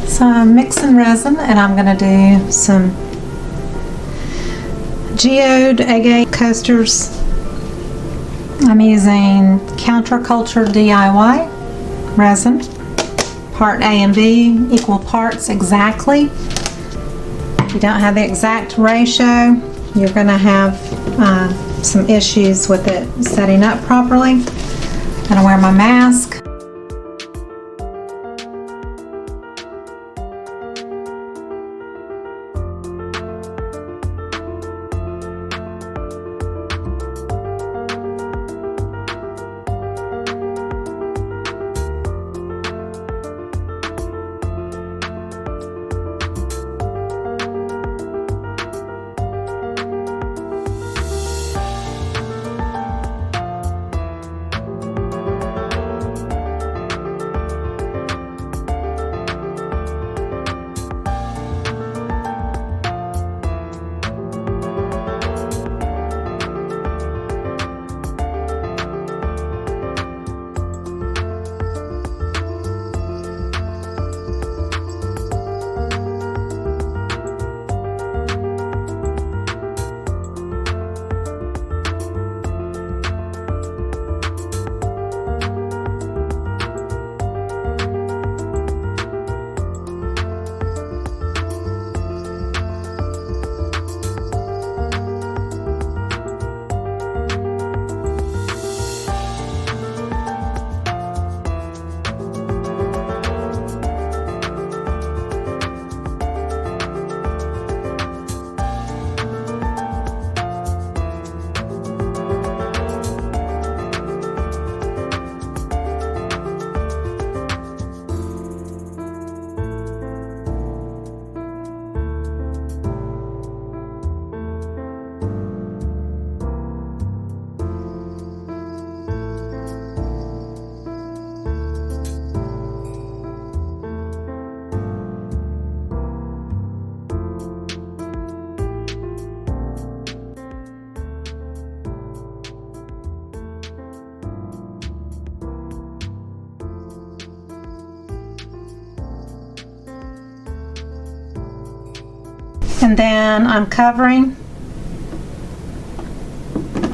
So I'm mixing resin, and I'm going to do some geode agate coasters. I'm using Counterculture DIY resin, part A and B, equal parts exactly. If you don't have the exact ratio, you're going to have some issues with it setting up properly. I'm going to wear my mask. And then I'm covering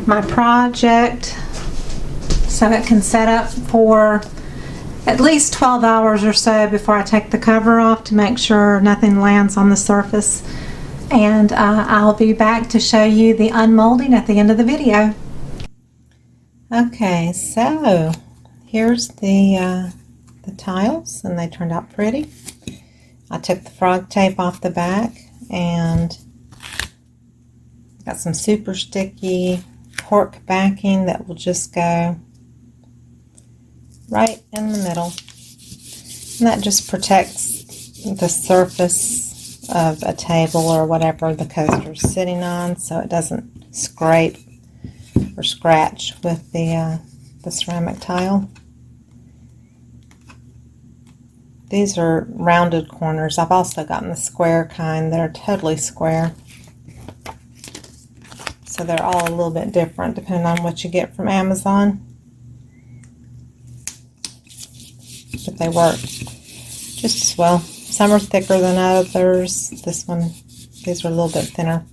my project so it can set up for at least 12 hours or so before I take the cover off to make sure nothing lands on the surface. And I'll be back to show you the unmolding at the end of the video. Okay, so here's the tiles, and they turned out pretty. I took the frog tape off the back and got some super sticky cork backing that will just go right in the middle, and that just protects the surface of a table or whatever the coaster is sitting on, so it doesn't scrape or scratch with the ceramic tile. These are rounded corners. I've also gotten the square kind that are totally square. So they're all a little bit different depending on what you get from Amazon. But they work just as well. Some are thicker than others. These are a little bit thinner,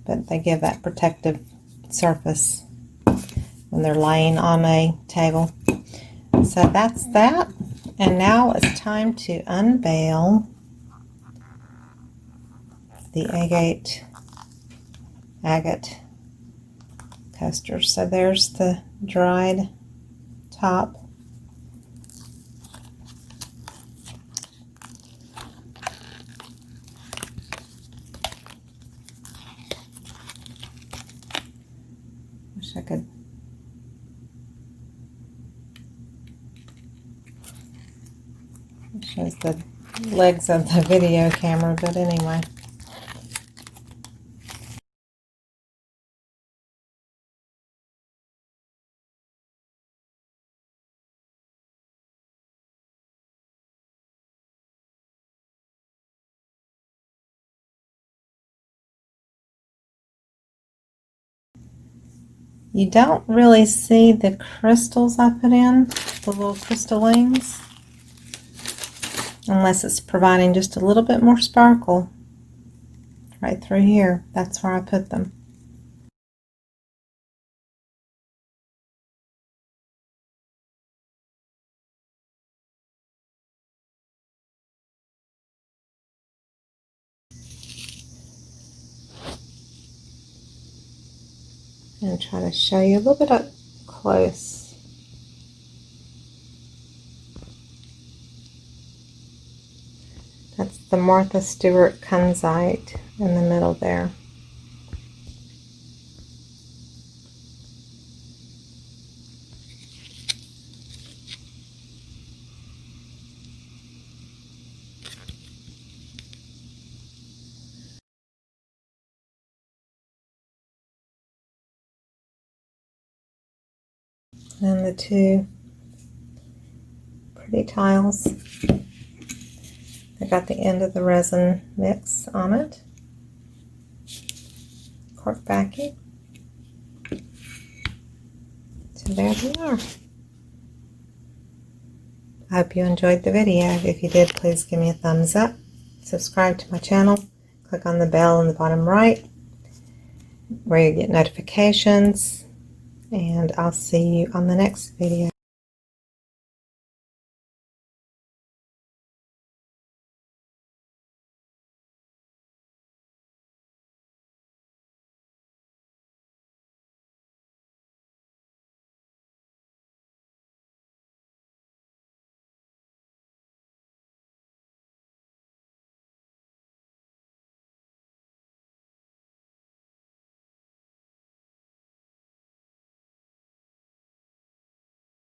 but they give that protective surface when they're laying on a table. So that's that. And now it's time to unveil the agate coaster. So there's the dried top. Wish I could. It shows the legs of the video camera, but anyway. You don't really see the crystals I put in, the little crystallines. unless it's providing just a little bit more sparkle right through here. That's where I put them. And try to show you a little bit up close. That's the Martha Stewart Kunzite in the middle there. And the two pretty tiles. I got the end of the resin mix on it. Cork backing. So there they are. I hope you enjoyed the video. If you did, please give me a thumbs up. Subscribe to my channel. Click on the bell in the bottom right where you get notifications. And I'll see you on the next video.